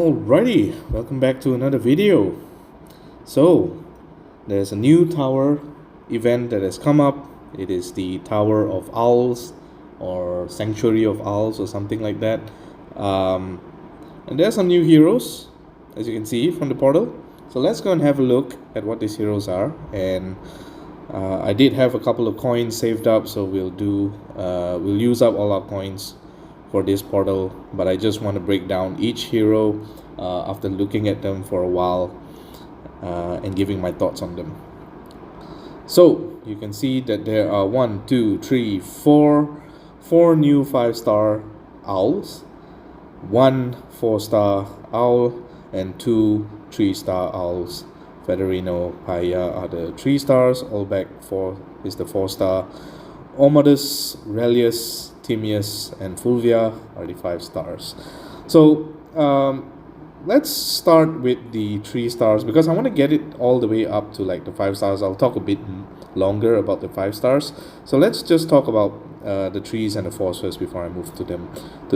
Alrighty, welcome back to another video. So, there's a new tower event that has come up. It is the Tower of Owls or Sanctuary of Owls or something like that. And there's some new heroes, as you can see from the portal. So let's go and have a look at what these heroes are. And I did have a couple of coins saved up, so we'll use up all our coins for this portal, but I just want to break down each hero after looking at them for a while and giving my thoughts on them. So you can see that there are 4 new 5-star owls, 1 4-star owl, and 2 3-star owls. Federino, Paya are the 3 stars, Allback 4 is the 4-star, Omodus, Relius, Timius, and Fulvia are the 5 stars. So let's start with the 3 stars because I want to get it all the way up to like the 5 stars. I'll talk a bit longer about the 5 stars. So let's just talk about the 3s and the 4s first before I move to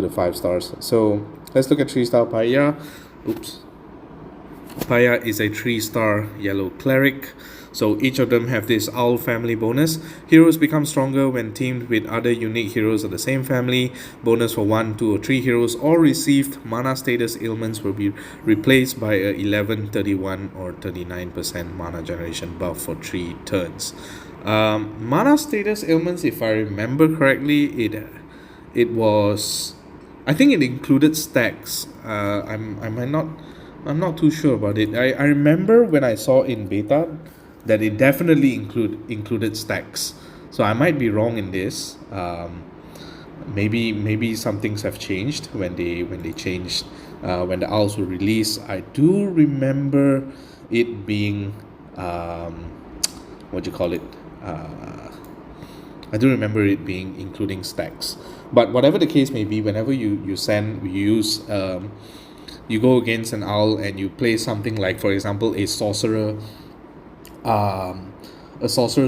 the 5 stars. So let's look at 3-star Paya. Paya is a 3-star yellow cleric. So each of them have this owl family bonus. Heroes become stronger when teamed with other unique heroes of the same family. Bonus for 1, 2, or 3 heroes. All received mana status ailments will be replaced by a 11, 31, or 39% mana generation buff for 3 turns. Mana status ailments, if I remember correctly, it was, I think it included stacks. I'm not too sure about it. I remember when I saw in beta that it definitely included stacks. So I might be wrong in this. Maybe some things have changed when they changed when the owls were released. I do remember it being what do you call it? I do remember it being including stacks. But whatever the case may be, whenever you go against an owl and you play something like, for example, a sorcerer's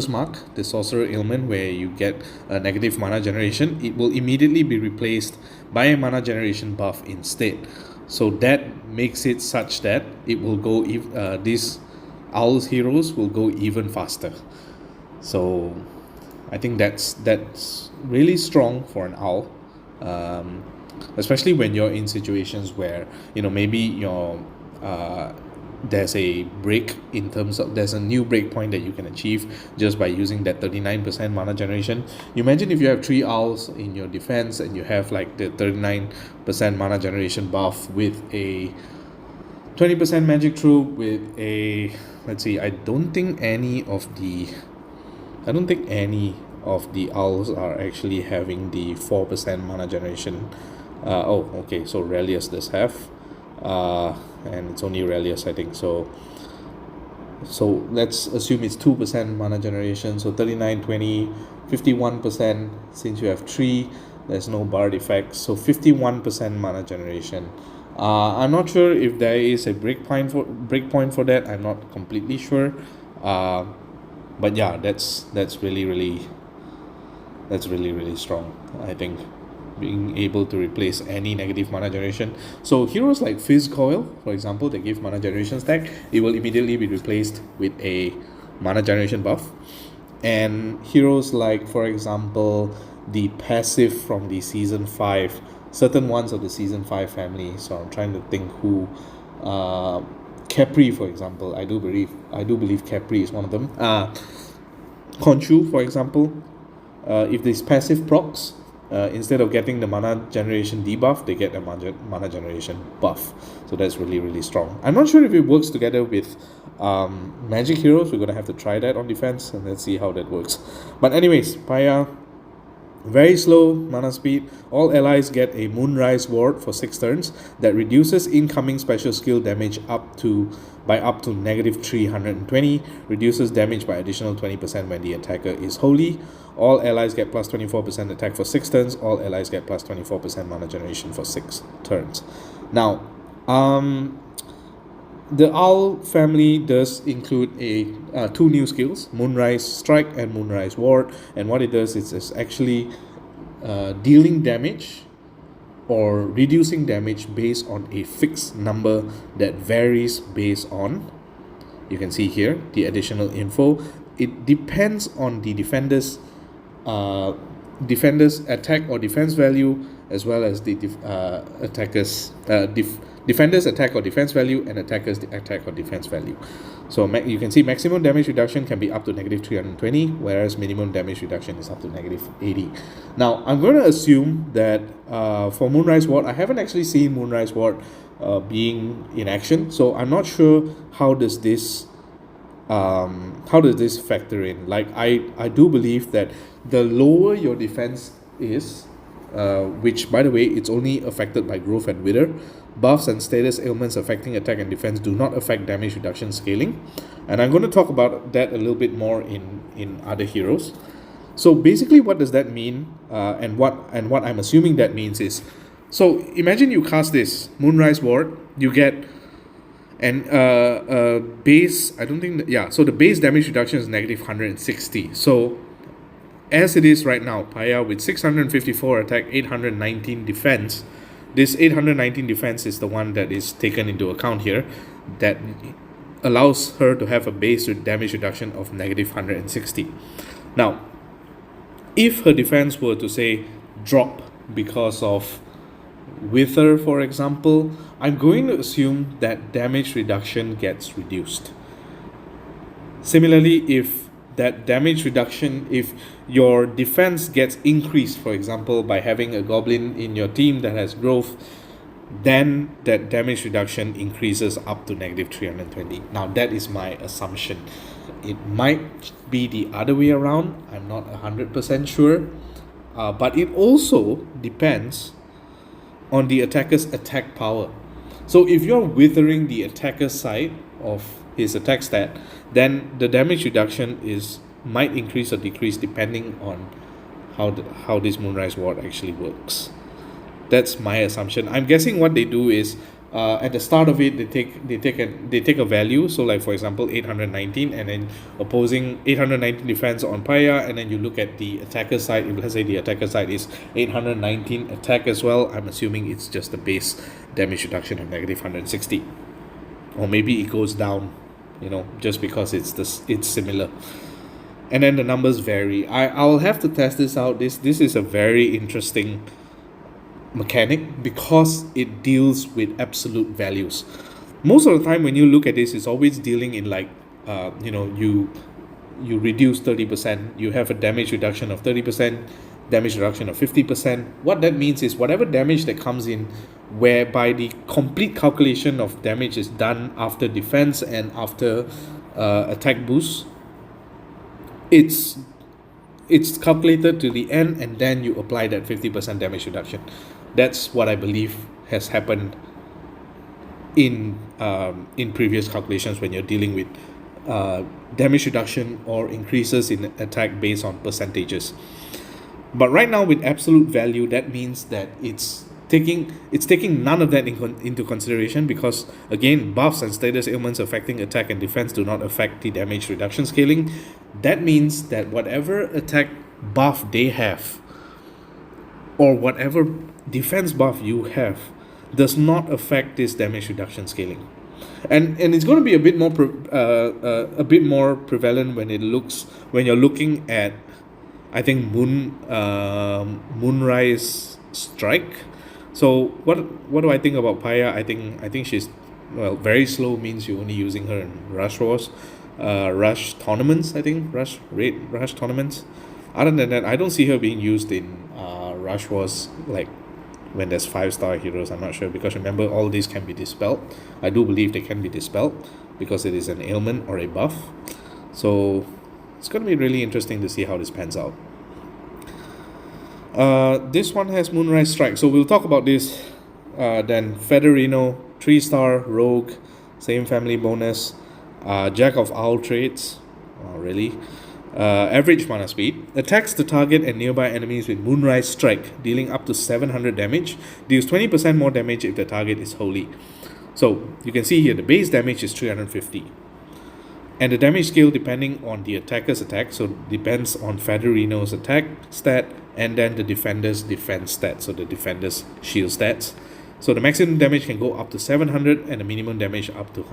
mark, the sorcerer ailment, where you get a negative mana generation, it will immediately be replaced by a mana generation buff instead. So that makes it such that it will go these owls heroes will go even faster. So I think that's really strong for an owl. Especially when you're in situations where maybe your there's a break in terms of there's a new break point that you can achieve just by using that 39% mana generation. You imagine if you have 3 owls in your defense and you have like the 39% mana generation buff with a 20% magic troop with a, let's see, I don't think any of the owls are actually having the 4% mana generation. Okay, so Relius does have, and it's only Relius, I think. So let's assume it's 2% mana generation. So 39, 20, 51%. Since you have 3, there's no bard effect. So 51% mana generation. I'm not sure if there is a breakpoint for that. I'm not completely sure. But yeah, that's really strong, I think, being able to replace any negative mana generation. So heroes like Fizz Coil, for example, that give mana generation stack, it will immediately be replaced with a mana generation buff. And heroes like, for example, the passive from the season 5, certain ones of the season 5 family. So I'm trying to think who. Capri, for example, I do believe Capri is one of them. Khonshu, for example, if this passive procs, instead of getting the mana generation debuff, they get a mana generation buff. So that's really strong. I'm not sure if it works together with magic heroes. We're gonna have to try that on defense and let's see how that works. But anyways, Paya, very slow mana speed. All allies get a Moonrise ward for 6 turns that reduces incoming special skill damage by up to negative 320, reduces damage by additional 20% when the attacker is holy. All allies get plus 24% attack for 6 turns. All allies get plus 24% mana generation for 6 turns. Now, the owl family does include 2 new skills, Moonrise Strike and Moonrise Ward, and what it does is actually dealing damage or reducing damage based on a fixed number that varies based on, you can see here, the additional info. It depends on the defender's attack or defense value, as well as the defender's attack or defense value and attacker's attack or defense value. So you can see maximum damage reduction can be up to negative 320, whereas minimum damage reduction is up to negative 80. Now, I'm going to assume that for Moonrise Ward, I haven't actually seen Moonrise Ward being in action, so I'm not sure how does this factor in. Like, I do believe that the lower your defense is, which by the way, it's only affected by growth and wither, buffs and status ailments affecting attack and defense do not affect damage reduction scaling, and I'm going to talk about that a little bit more in other heroes. So basically, what does that mean, and what I'm assuming that means is, so imagine you cast this Moonrise Ward, you get and base, I don't think that, yeah, so the base damage reduction is negative 160. So as it is right now, Paya with 654 attack, 819 defense, this 819 defense is the one that is taken into account here, that allows her to have a base damage reduction of negative 160. Now, if her defense were to say drop because of wither, for example, I'm going to assume that damage reduction gets reduced. Similarly, if that damage reduction, if your defense gets increased, for example, by having a goblin in your team that has growth, then that damage reduction increases up to negative 320. Now, that is my assumption. It might be the other way around. I'm not 100% sure. But it also depends on the attacker's attack power. So if you're withering the attacker's side of his attack stat, then the damage reduction might increase or decrease depending on how this Moonrise Ward actually works. That's my assumption. I'm guessing what they do is at the start of it, they take a value. So like, for example, 819, and then opposing 819 defense on Paya, and then you look at the attacker side. If let's say the attacker side is 819 attack as well, I'm assuming it's just the base damage reduction of negative 160, or maybe it goes down, just because it's similar. And then the numbers vary. I'll have to test this out. This is a very interesting mechanic because it deals with absolute values. Most of the time when you look at this, it's always dealing in like you reduce 30%, you have a damage reduction of 30%, damage reduction of 50%. What that means is whatever damage that comes in, whereby the complete calculation of damage is done after defense and after attack boost, it's calculated to the end, and then you apply that 50% damage reduction. That's what I believe has happened in previous calculations when you're dealing with damage reduction or increases in attack based on percentages. But right now with absolute value, that means that it's taking none of that into consideration, because again, buffs and status ailments affecting attack and defense do not affect the damage reduction scaling. That means that whatever attack buff they have, or whatever defense buff you have, does not affect this damage reduction scaling. And it's going to be a bit more prevalent when you're looking at, I think, Moonrise Strike. So what do I think about Paya? I think she's, well, very slow means you're only using her in rush wars, rush tournaments. I think rush tournaments. Other than that, I don't see her being used in rush wars, like when there's 5-star heroes. I'm not sure, because remember, all these can be dispelled. I do believe they can be dispelled because it is an ailment or a buff. So it's going to be really interesting to see how this pans out. This one has Moonrise Strike, so we'll talk about this. Then Federino, 3-star rogue, same family bonus, jack of all trades. Oh, really? Average mana speed, attacks the target and nearby enemies with Moonrise Strike, dealing up to 700 damage, deals 20% more damage if the target is holy. So you can see here the base damage is 350, and the damage scale depending on the attacker's attack, so depends on Federino's attack stat, and then the defender's defense stats, so the defender's shield stats. So the maximum damage can go up to 700 and the minimum damage up to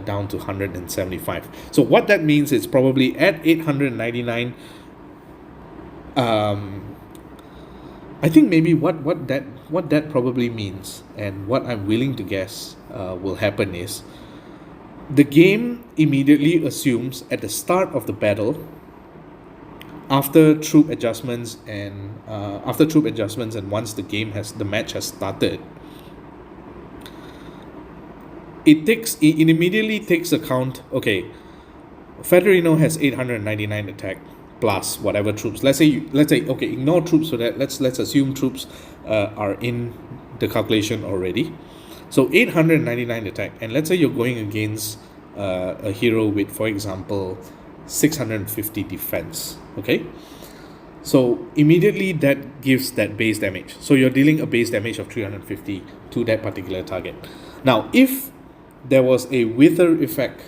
down to 175. So what that means is probably at 899, I think maybe what that probably means, and what I'm willing to guess will happen is the game immediately assumes at the start of the battle, after troop adjustments and once the match has started, it immediately takes account, okay, Federino has 899 attack plus whatever troops. Let's say okay, ignore troops, so that let's assume troops are in the calculation already. So 899 attack, and let's say you're going against a hero with, for example, 650 defense. Okay, so immediately that gives that base damage. So you're dealing a base damage of 350 to that particular target. Now, if there was a wither effect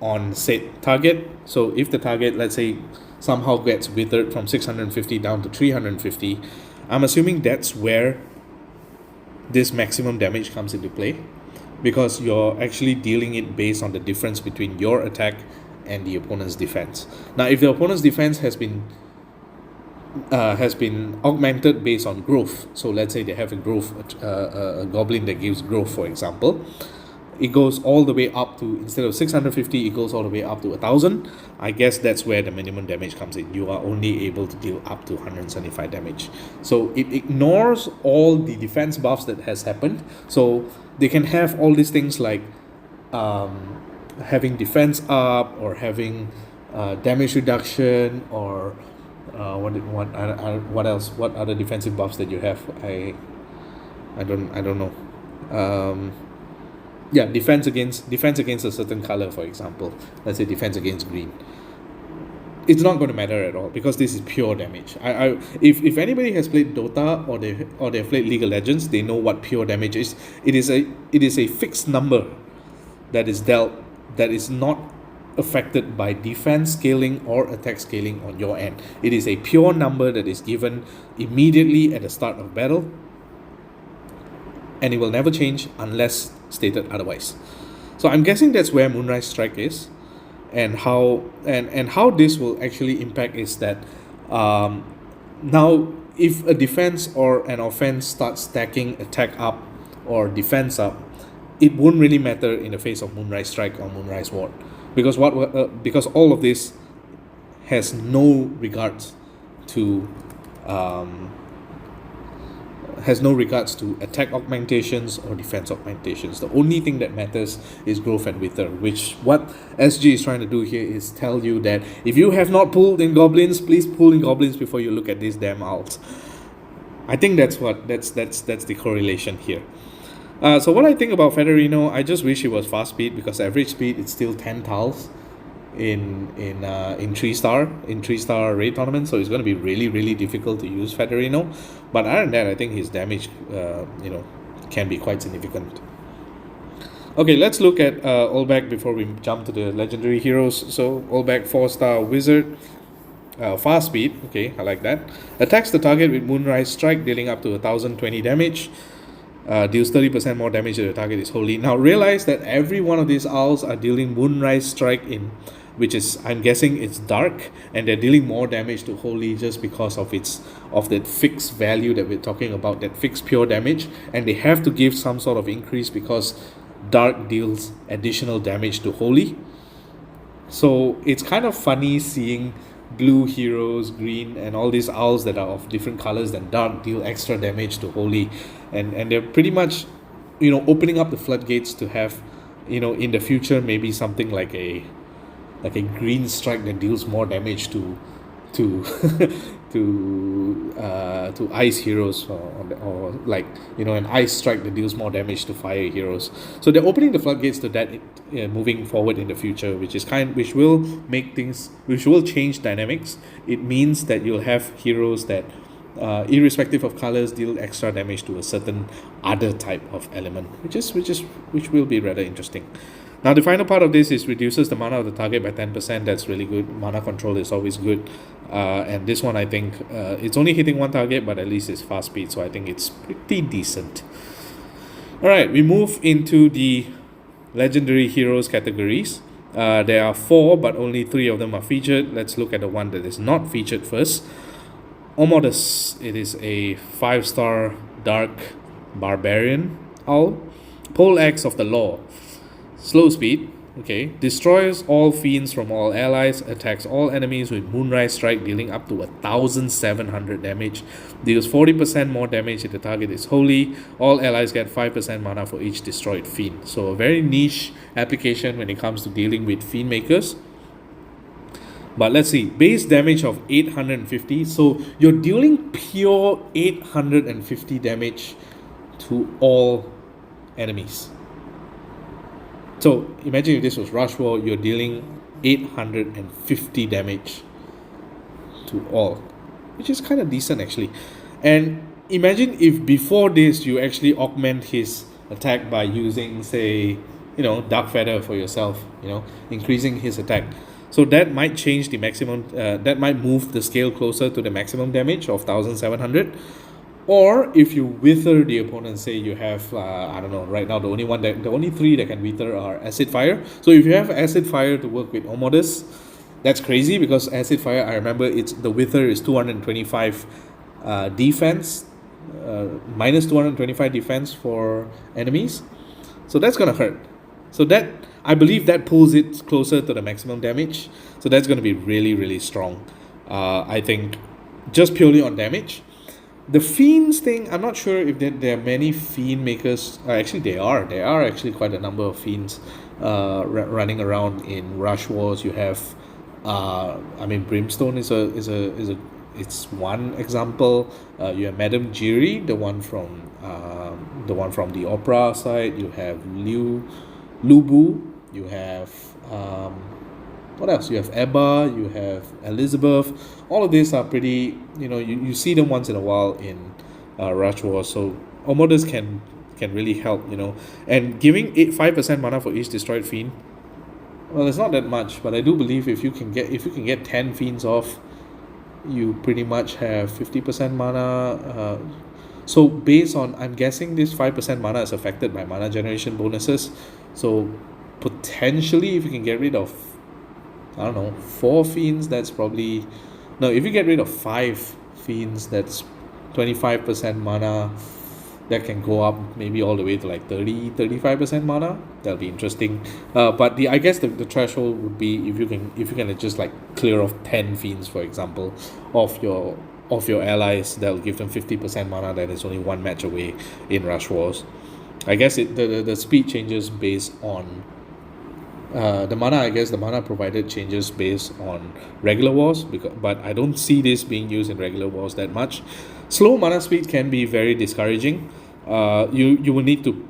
on said target, so if the target, let's say, somehow gets withered from 650 down to 350, I'm assuming that's where this maximum damage comes into play, because you're actually dealing it based on the difference between your attack and the opponent's defense. Now, if the opponent's defense has been augmented based on growth, so let's say they have a growth, a goblin that gives growth, for example, it goes all the way up to, instead of 650, it goes all the way up to 1000. I guess that's where the minimum damage comes in. You are only able to deal up to 175 damage. So it ignores all the defense buffs that has happened. So they can have all these things like having defense up, or having damage reduction, or what else? What other defensive buffs that you have? I don't know. Yeah, defense against a certain color, for example. Let's say defense against green. It's not going to matter at all, because this is pure damage. If anybody has played Dota or they've played League of Legends, they know what pure damage is. It is a fixed number that is dealt, that is not affected by defense scaling or attack scaling on your end. It is a pure number that is given immediately at the start of battle, and it will never change unless stated otherwise. So I'm guessing that's where Moonrise Strike is, and how this will actually impact is that now if a defense or an offense starts stacking attack up or defense up, it won't really matter in the face of Moonrise Strike or Moonrise Ward, because because all of this has no regards to attack augmentations or defense augmentations. The only thing that matters is growth and wither, which what SG is trying to do here is tell you that if you have not pulled in goblins, please pull in goblins before you look at these damn owls. I think that's the correlation here. So what I think about Federino, I just wish it was fast speed, because average speed it's still 10 tiles in 3-star raid tournament, so it's going to be really difficult to use Federino. But other than that, I think his damage can be quite significant. Okay, let's look at Olbek before we jump to the legendary heroes. So Olbek 4-star wizard, fast speed, okay, I like that. Attacks the target with Moonrise Strike, dealing up to 1020 damage. Deals 30% more damage if the target is holy. Now realize that every one of these owls are dealing Moonrise Strike in, which is, I'm guessing it's dark, and they're dealing more damage to holy just because of that fixed value that we're talking about, that fixed pure damage, and they have to give some sort of increase because dark deals additional damage to holy. So it's kind of funny seeing blue heroes, green, and all these owls that are of different colors than dark deal extra damage to holy, and they're pretty much opening up the floodgates to have in the future maybe something like a green strike that deals more damage to ice heroes, or like an ice strike that deals more damage to fire heroes. So they're opening the floodgates to that moving forward in the future, which will change dynamics. It means that you'll have heroes that irrespective of colors deal extra damage to a certain other type of element, which will be rather interesting. Now, the final part of this is reduces the mana of the target by 10%. That's really good. Mana control is always good. And this one, I think, it's only hitting one target, but at least it's fast speed, so I think it's pretty decent. Alright, we move into the legendary heroes categories. There are 4, but only 3 of them are featured. Let's look at the one that is not featured first. Omodus. It is a 5-star dark barbarian owl. Pole Axe of the Law. Slow speed. Okay. Destroys all fiends from all allies. Attacks all enemies with Moonrise Strike, dealing up to 1,700 damage. Deals 40% more damage if the target is holy. All allies get 5% mana for each destroyed fiend. So a very niche application when it comes to dealing with fiend makers. But let's see, base damage of 850. So you're dealing pure 850 damage to all enemies. So imagine if this was Rush War, you're dealing 850 damage to all, which is kind of decent actually. And imagine if before this you actually augment his attack by using, say, Dark Feather for yourself, increasing his attack. So that might change the maximum, that might move the scale closer to the maximum damage of 1,700. Or if you wither the opponent, say you have, I don't know, right now the only 3 that can wither are Acid Fire. So if you have Acid Fire to work with Omodus, that's crazy, because Acid Fire, I remember the wither is 225 defense, minus 225 defense for enemies. So that's gonna hurt. So that, I believe that pulls it closer to the maximum damage. So that's gonna be really, really strong. I think just purely on damage. The Fiends thing, I'm not sure if there are many Fiend makers. Actually, there are actually quite a number of Fiends running around in Rush Wars. You have, Brimstone is it's one example. You have Madame Jiri, the one from the opera side. You have Lubu. You have what else? You have Ebba, you have Elizabeth. All of these are pretty, you see them once in a while in Rush War. So Omodus can really help, and giving 5% mana for each destroyed fiend. Well, it's not that much, but I do believe if you can get 10 fiends off, you pretty much have 50% mana. So based on, I'm guessing this 5% mana is affected by mana generation bonuses. So potentially, if you can get rid of, 4 fiends, that's probably, no, if you get rid of 5 fiends, that's 25% mana. That can go up maybe all the way to like 35% mana. That'll be interesting. But I guess the threshold would be if you can just like clear off 10 fiends, for example, of your allies. That'll give them 50% mana. Then it's only one match away in Rush Wars. I guess the speed changes based on the mana. I guess the mana provided changes based on regular wars, but I don't see this being used in regular wars that much. Slow mana speed can be very discouraging. You will need to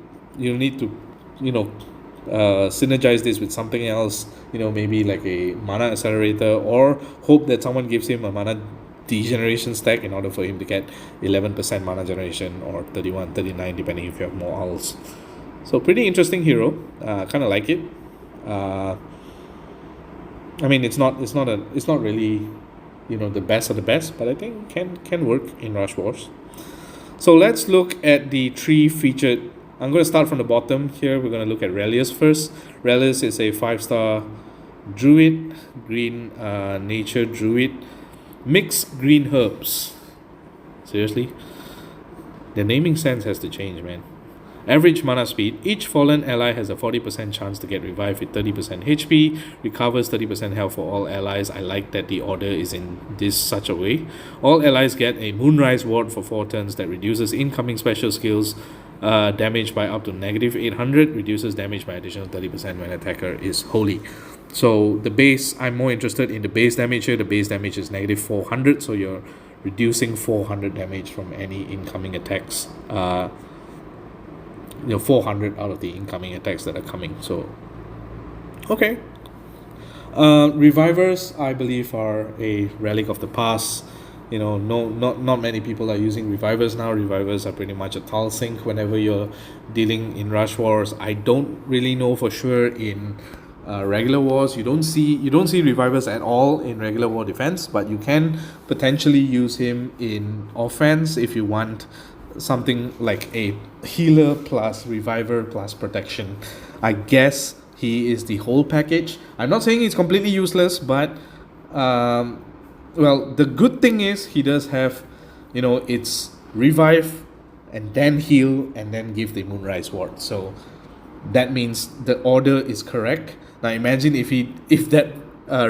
synergize this with something else. Maybe like a mana accelerator, or hope that someone gives him a mana degeneration stack in order for him to get 11% mana generation, or 31, 39, depending if you have more owls. So pretty interesting hero. Kind of like it. It's not really the best of the best, but I think can work in Rush Wars. So let's look at the Tre Featured. I'm going to start from the bottom here. We're going to look at Relius first. Relius is a 5-star druid, green nature druid, mixed green herbs. Seriously, the naming sense has to change, man. Average mana speed. Each fallen ally has a 40% chance to get revived with 30% HP. Recovers 30% health for all allies. I like that the order is in such a way. All allies get a Moonrise ward for 4 turns that reduces incoming special skills damage by up to -800. Reduces damage by additional 30% when attacker is holy. So the base, I'm more interested in the base damage here. The base damage is -400. So you're reducing 400 damage from any incoming attacks. 400 out of the incoming attacks that are coming. So, okay. Revivers, I believe, are a relic of the past. not many people are using revivers now. Revivers are pretty much a tall sink whenever you're dealing in rush wars. I don't really know for sure in regular wars. You don't see revivers at all in regular war defense, but you can potentially use him in offense if you want something like a healer plus reviver plus protection. I guess he is the whole package. I'm not saying he's completely useless, but well, the good thing is he does have, it's revive and then heal and then give the Moonrise ward. So that means the order is correct. Now imagine if that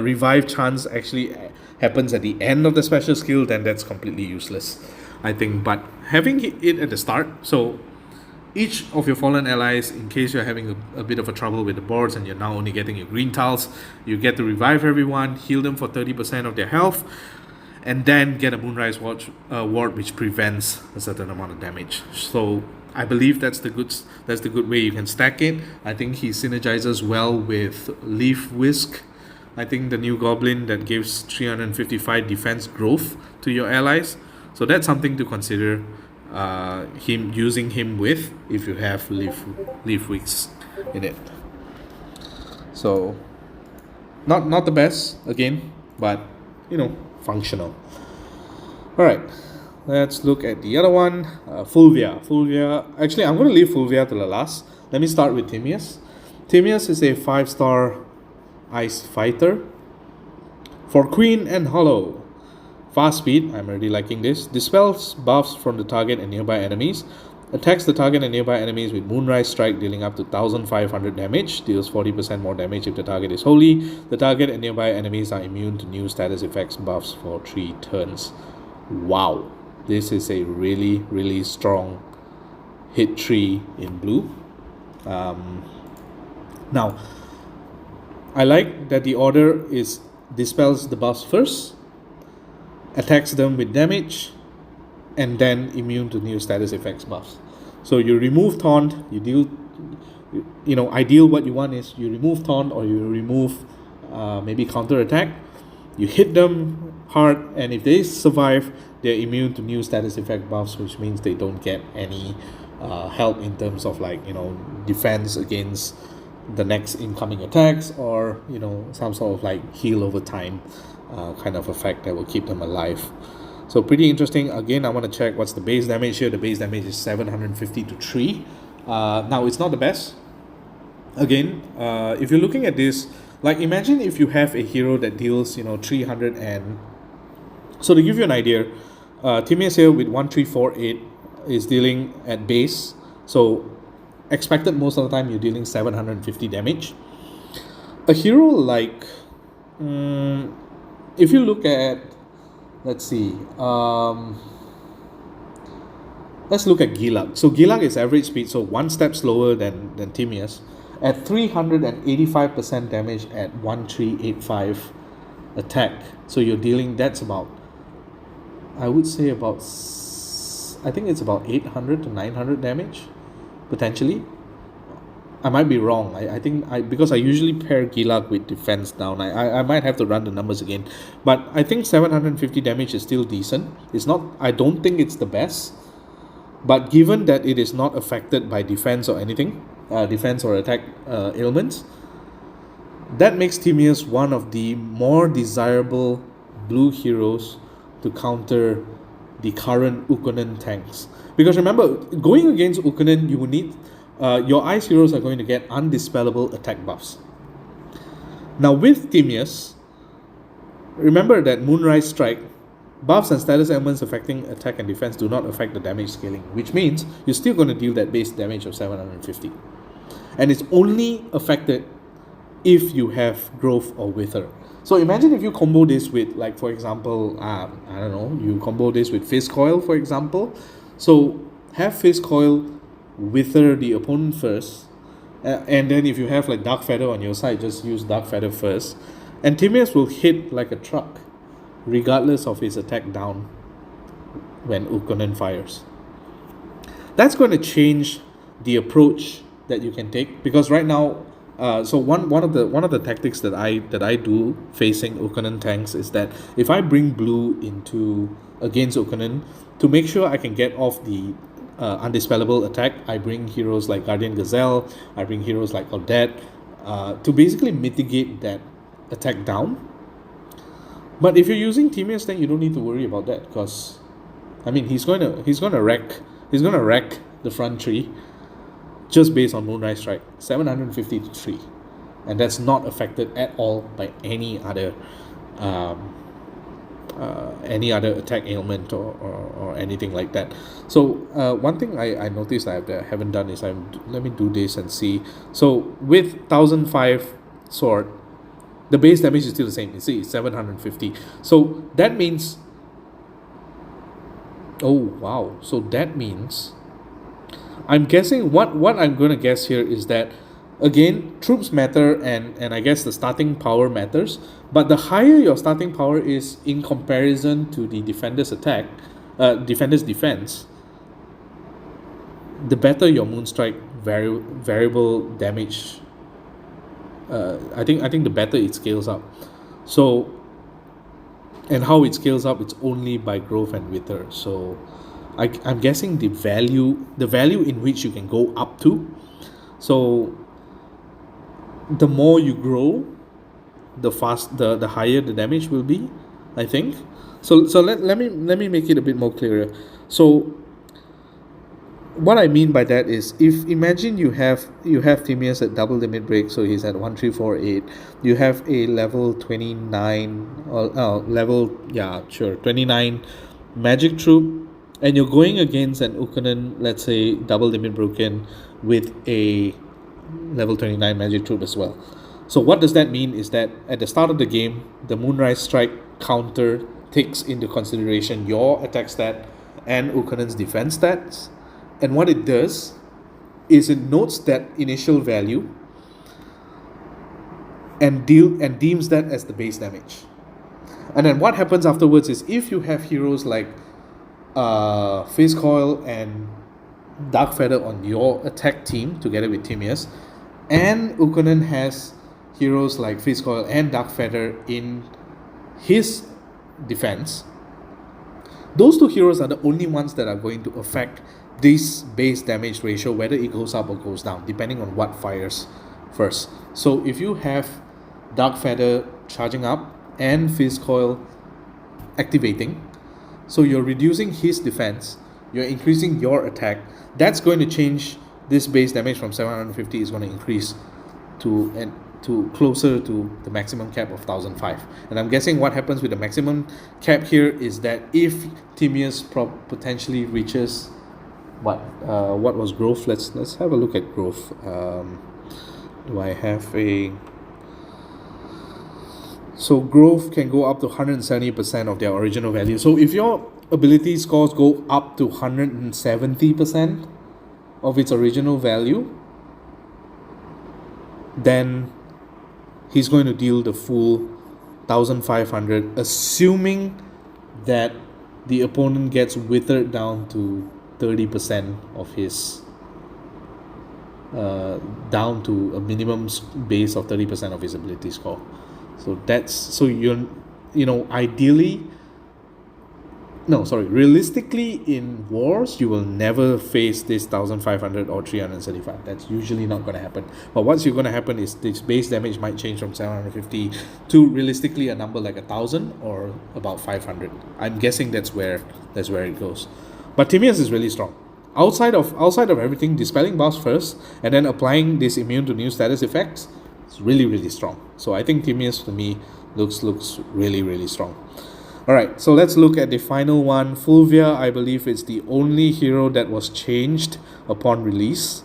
revive chance actually happens at the end of the special skill, then that's completely useless, I think. But having it at the start, so each of your fallen allies, in case you're having a bit of a trouble with the boards and you're now only getting your green tiles, you get to revive everyone, heal them for 30% of their health, and then get a Moonrise ward which prevents a certain amount of damage. So I believe that's the good way you can stack it. I think he synergizes well with Leaf Whisk. I think the new goblin that gives 355 defense growth to your allies. So that's something to consider. Using him with if you have leaf wicks in it. So not the best again, but functional. All right, let's look at the other one. Fulvia. Actually, I'm going to leave Fulvia to the last. Let me start with Timaeus. Timaeus is a 5-star ice fighter for Queen and Hollow. Fast speed, I'm already liking this. Dispels buffs from the target and nearby enemies. Attacks the target and nearby enemies with Moonrise Strike, dealing up to 1500 damage. Deals 40% more damage if the target is holy. The target and nearby enemies are immune to new status effects buffs for 3 turns. Wow. This is a really, really strong hit tree in blue. Now, I like that the order is dispels the buffs first, attacks them with damage, and then immune to new status effects buffs. So you remove taunt, you deal, ideal what you want is you remove taunt or you remove maybe counter attack, you hit them hard, and if they survive, they're immune to new status effect buffs, which means they don't get any help in terms of defense against the next incoming attacks, or some sort of heal over time kind of effect that will keep them alive. So pretty interesting. Again, I want to check what's the base damage here. The base damage is 750 to 3. Now it's not the best. Again, if you're looking at this, imagine if you have a hero that deals 300 and so to give you an idea, Timaeus here with 1348 is dealing at base, so expected most of the time you're dealing 750 damage. A hero like if you look at, let's see, let's look at Gilag. So Gilag is average speed, so 1 step slower than Timaeus, at 385% damage at 1385 attack. So you're dealing, that's about, I would say I think it's about 800 to 900 damage potentially. I might be wrong. I think because I usually pair Gilag with defense down. I might have to run the numbers again, but I think 750 damage is still decent. It's not. I don't think it's the best, but given that it is not affected by defense or anything, defense or attack ailments, that makes Timaeus one of the more desirable blue heroes to counter the current Ukkonen tanks. Because remember, going against Ukkonen, you will need your ice heroes are going to get undispellable attack buffs. Now with Timaeus, remember that Moonrise Strike, buffs and status elements affecting attack and defense do not affect the damage scaling, which means you're still going to deal that base damage of 750. And it's only affected if you have growth or wither. So imagine if you combo this with, for example, I don't know, you combo this with Fizz Coil, for example. So have Fizz Coil wither the opponent first, and then if you have Dark Feather on your side, just use Dark Feather first, and Timaeus will hit like a truck regardless of his attack down when Ukkonen fires. That's going to change the approach that you can take, because right now So one of the tactics that I do facing Ukanon tanks is that if I bring blue into against Ukanon, to make sure I can get off the undispellable attack, I bring heroes like Guardian Gazelle, I bring heroes like Odette, to basically mitigate that attack down. But if you're using Timir's tank, you don't need to worry about that, because I mean he's gonna wreck the front tree just based on Moonrise Strike, 750 to 3, and that's not affected at all by any other attack ailment or anything like that. So one thing I noticed I haven't done is let me do this and see. So with 1005 sword, the base damage is still the same. You see, it's 750. So that means, oh wow, so that means I'm guessing what I'm going to guess here is that, again, troops matter, and I guess the starting power matters, but the higher your starting power is in comparison to the defender's defender's defense, the better your Moonstrike variable damage. I think the better it scales up. So, and how it scales up, it's only by growth and wither. So I'm guessing the value in which you can go up to. So the more you grow, the higher the damage will be, I think. So let me make it a bit more clearer. So what I mean by that is, if imagine you have Timir's at double limit break, so he's at 1348. You have a level 29 or 29 magic troop, and you're going against an Ukanon, let's say double limit broken, with a level 29 magic troop as well. So what does that mean is that at the start of the game, the Moonrise Strike counter takes into consideration your attack stat and Ukanon's defense stats. And what it does is it notes that initial value and deems that as the base damage. And then what happens afterwards is, if you have heroes like Face Coil and Dark Feather on your attack team together with Timir's, and Ukanon has heroes like Face Coil and Dark Feather in his defense, those two heroes are the only ones that are going to affect this base damage ratio, whether it goes up or goes down, depending on what fires first. So if you have Dark Feather charging up and Fizz Coil activating, so you're reducing his defense, you're increasing your attack, that's going to change this base damage from 750 is going to increase to closer to the maximum cap of 1005. And I'm guessing what happens with the maximum cap here is that if Timir's potentially reaches what was growth? Let's have a look at growth. Do I have a... So growth can go up to 170% of their original value. So if your ability scores go up to 170% of its original value, then he's going to deal the full 1500, assuming that the opponent gets withered down to 30% of his down to a minimum base of 30% of his ability score. So realistically in wars you will never face this 1500 or 335. That's usually not going to happen. But what's going to happen is this base damage might change from 750 to realistically a number like 1000 or about 500. I'm guessing that's where it goes. But Timir's is really strong. Outside of everything, dispelling buffs first and then applying this immune to new status effects, it's really, really strong. So I think Timir's to me looks really, really strong. Alright, so let's look at the final one. Fulvia, I believe, is the only hero that was changed upon release.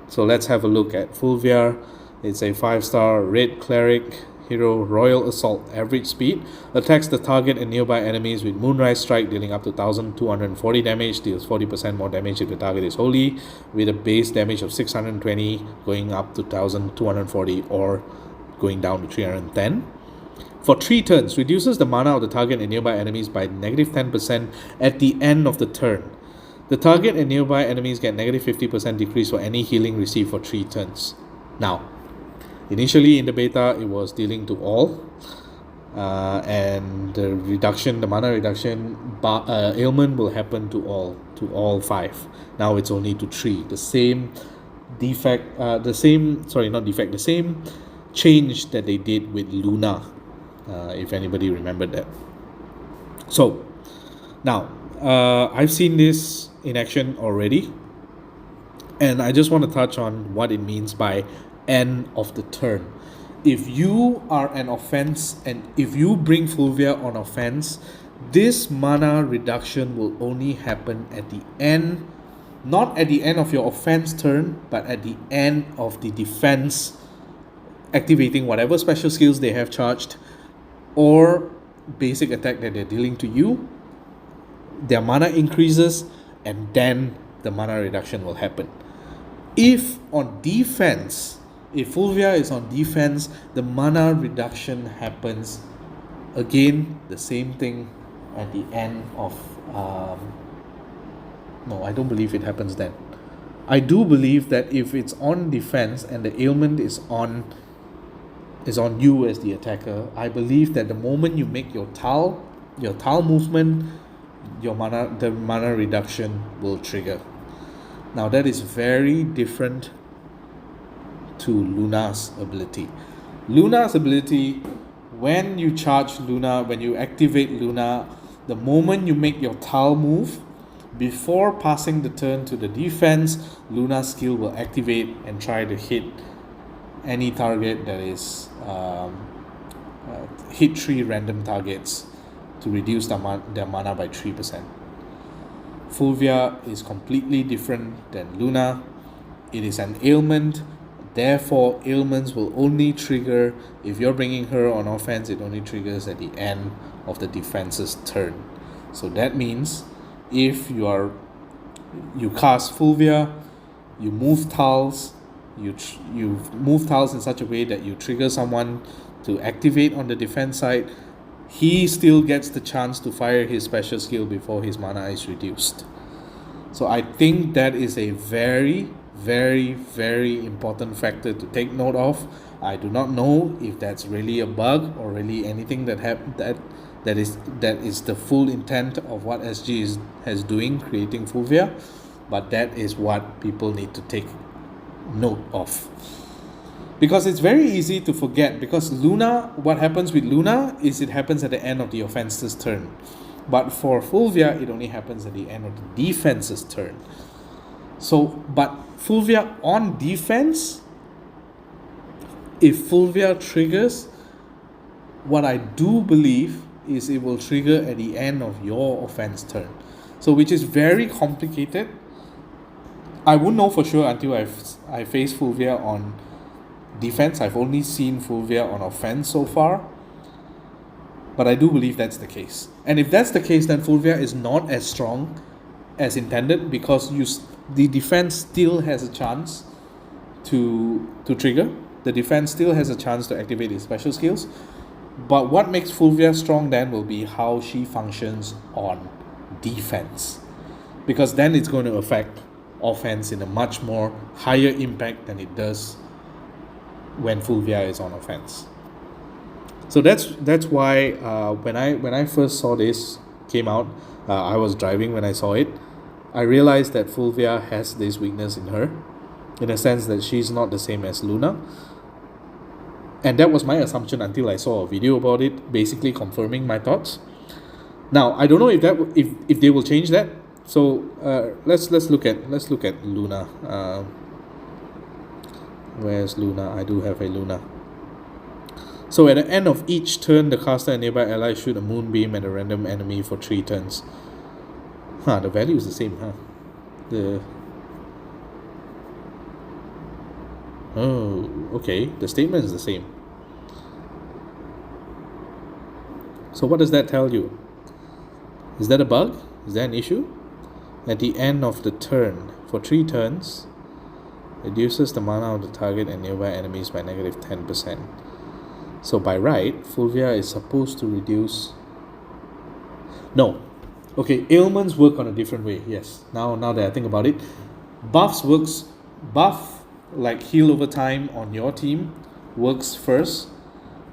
So let's have a look at Fulvia. It's a 5-star red cleric hero, Royal Assault, average speed, attacks the target and nearby enemies with Moonrise Strike, dealing up to 1240 damage, deals 40% more damage if the target is holy, with a base damage of 620 going up to 1240 or going down to 310. For 3 turns, reduces the mana of the target and nearby enemies by -10% at the end of the turn. The target and nearby enemies get -50% decrease for any healing received for 3 turns. Now, Initially in the beta, it was dealing to all, and the mana reduction ailment will happen to all 5. Now it's only to 3. The same change that they did with Luna, if anybody remembered that. So now I've seen this in action already, and I just want to touch on what it means by end of the turn. If you are an offense and if you bring Fulvia on offense, this mana reduction will only happen at the end, not at the end of your offense turn, but at the end of the defense, activating whatever special skills they have charged or basic attack that they're dealing to you. Their mana increases, and then the mana reduction will happen. If on defense, if Fulvia is on defense, the mana reduction happens again, the same thing at the end of no, I don't believe it happens then. I do believe that if it's on defense and the ailment is on you as the attacker, I believe that the moment you make your Tal movement, the mana reduction will trigger. Now that is very different to Luna's ability. Luna's ability, when you charge Luna, when you activate Luna, the moment you make your Tal move, before passing the turn to the defense, Luna's skill will activate and try to hit any target that is hit 3 random targets to reduce their mana by 3%. Fulvia is completely different than Luna. It is an ailment, therefore ailments will only trigger, if you're bringing her on offense, it only triggers at the end of the defense's turn. So that means if you cast Fulvia, you move Tals, you move Tals in such a way that you trigger someone to activate on the defense side, he still gets the chance to fire his special skill before his mana is reduced. So I think that is a very, very, very important factor to take note of. I do not know if that's really a bug or really anything that is the full intent of what SG is doing, creating Fulvia, but that is what people need to take note of. Because it's very easy to forget, because Luna, what happens with Luna is it happens at the end of the offense's turn. But for Fulvia, it only happens at the end of the defense's turn. So, but Fulvia on defense, if Fulvia triggers, what I do believe is it will trigger at the end of your offense turn. So, which is very complicated. I won't know for sure until I face Fulvia on defense. I've only seen Fulvia on offense so far, but I do believe that's the case. And if that's the case, then Fulvia is not as strong as intended, because the defense still has a chance to trigger. The defense still has a chance to activate its special skills. But what makes Fulvia strong then will be how she functions on defense, because then it's going to affect offense in a much more higher impact than it does when Fulvia is on offense. So that's why when I first saw this came out, I was driving when I saw it. I realized that Fulvia has this weakness in her, in a sense that she's not the same as Luna. And that was my assumption until I saw a video about it, basically confirming my thoughts. Now I don't know if they will change that. So let's look at Luna. Where's Luna? I do have a Luna. So at the end of each turn, the caster and nearby ally shoot a moonbeam at a random enemy for 3 turns. The value is the same, Oh, okay. The statement is the same. So what does that tell you? Is that a bug? Is that an issue? At the end of the turn, for 3 turns, reduces the mana of the target and nearby enemies by negative 10%. So by right, Fulvia is supposed to reduce... No. Okay, ailments work on a different way, yes. Now that I think about it, buff like heal over time on your team works first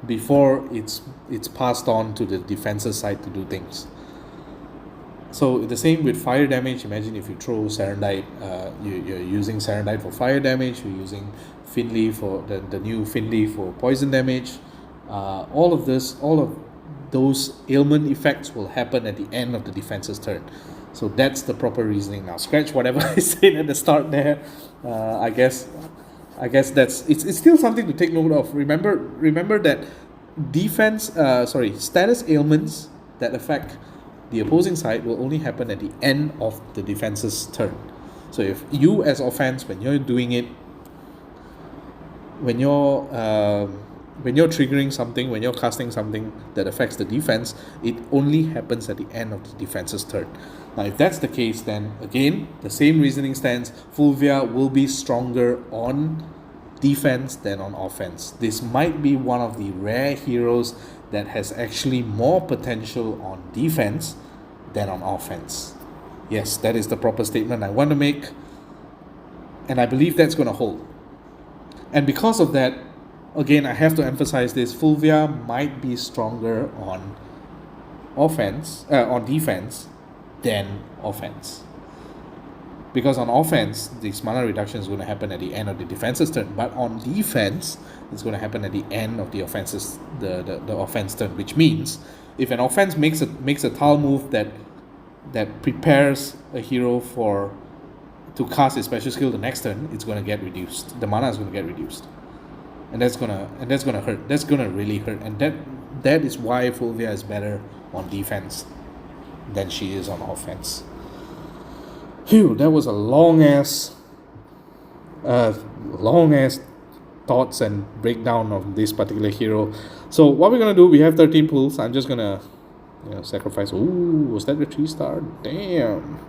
before it's passed on to the defense's side to do things. So the same with fire damage. Imagine if you throw Serendite, you're using Serendite for fire damage, you're using Finley for the new Finley for poison damage. All of those ailment effects will happen at the end of the defense's turn. So that's the proper reasoning. Now scratch whatever I said at the start there. I guess that's it's still something to take note of. Remember that status ailments that affect the opposing side will only happen at the end of the defense's turn. So if you as offense, when you're doing it, when you're triggering something, when you're casting something that affects the defense, it only happens at the end of the defense's turn. Now if that's the case, then again the same reasoning stands. Fulvia will be stronger on defense than on offense. This might be one of the rare heroes that has actually more potential on defense than on offense. Yes, that is the proper statement I want to make, and I believe that's going to hold. And because of that, again, I have to emphasize this: Fulvia might be stronger on defense than offense. Because on offense, this mana reduction is going to happen at the end of the defense's turn, but on defense, it's going to happen at the end of the offense's the offense turn. Which means, if an offense makes a tile move that prepares a hero to cast a special skill the next turn, it's going to get reduced. The mana is going to get reduced, and that's gonna hurt. That's gonna really hurt, and that is why Fulvia is better on defense than she is on offense. Phew, that was a long ass thoughts and breakdown of this particular hero. So what we're gonna do, we have 13 pulls. I'm just gonna sacrifice. Ooh, was that the 3-star? Damn.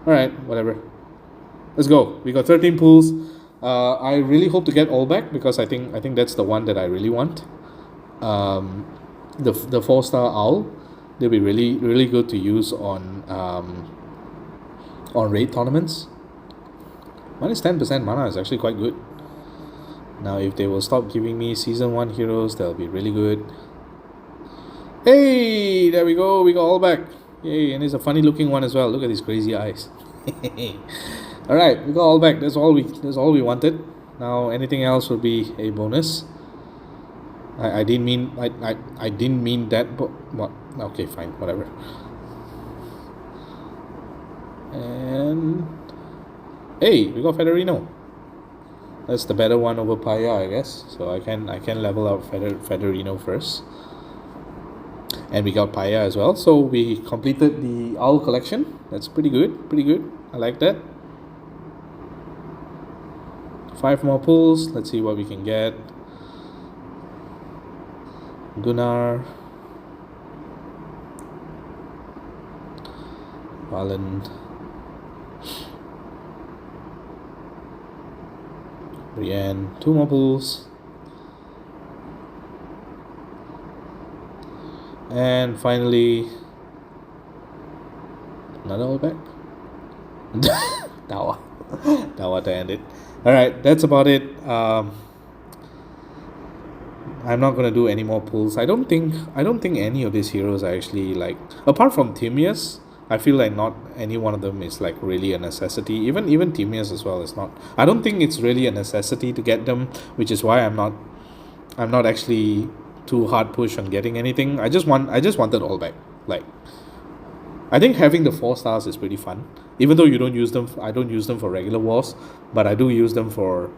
Alright, whatever. Let's go. We got 13 pulls. I really hope to get all back, because I think that's the one that I really want. The 4-star owl, they'll be really, really good to use on raid tournaments. Minus 10% mana is actually quite good. Now if they will stop giving me season 1 heroes, that'll be really good. Hey, there we go, we got all back. Yay, and it's a funny looking one as well. Look at these crazy eyes. Alright, we got all back. That's all we wanted. Now anything else will be a bonus. I didn't mean that, but what? Okay, fine, whatever. And hey, we got Federino. That's the better one over Paya, I guess. So I can level out Federino first. And we got Paya as well. So we completed the owl collection. That's pretty good. I like that. 5 more pulls. Let's see what we can get. Gunnar, Valand, Brienne. 2 more pulls. And finally, another all back. Dawa to end it. Alright, that's about it. I'm not gonna do any more pulls. I don't think any of these heroes are actually, like, apart from Timaeus, I feel like not any one of them is like really a necessity. Even Timaeus as well is not. I don't think it's really a necessity to get them, which is why I'm not actually too hard push on getting anything. I just wanted all back. Like, I think having the 4 stars is pretty fun. Even though I don't use them for regular wars, but I do use them for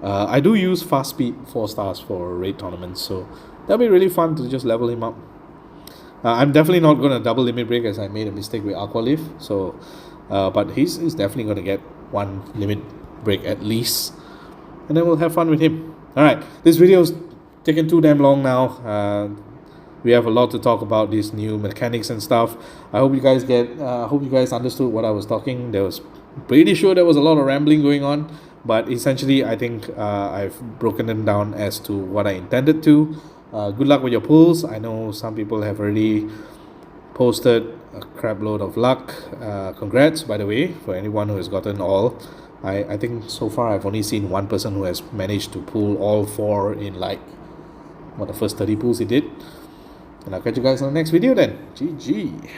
I do use fast speed 4 stars for raid tournaments, so that'll be really fun to just level him up. I'm definitely not going to double limit break, as I made a mistake with Aqualift, so but he's definitely going to get 1 limit break at least, and then we'll have fun with him. Alright, this video's taken too damn long now. We have a lot to talk about, these new mechanics and stuff. I hope you guys understood what I was talking. Pretty sure there was a lot of rambling going on, but essentially I think I've broken them down as to what I intended to. Good luck with your pulls. I know some people have already posted a crap load of luck. Congrats, by the way, for anyone who has gotten all. I think so far I've only seen one person who has managed to pull all 4 in like the first 30 pulls he did. And I'll catch you guys on the next video then. GG.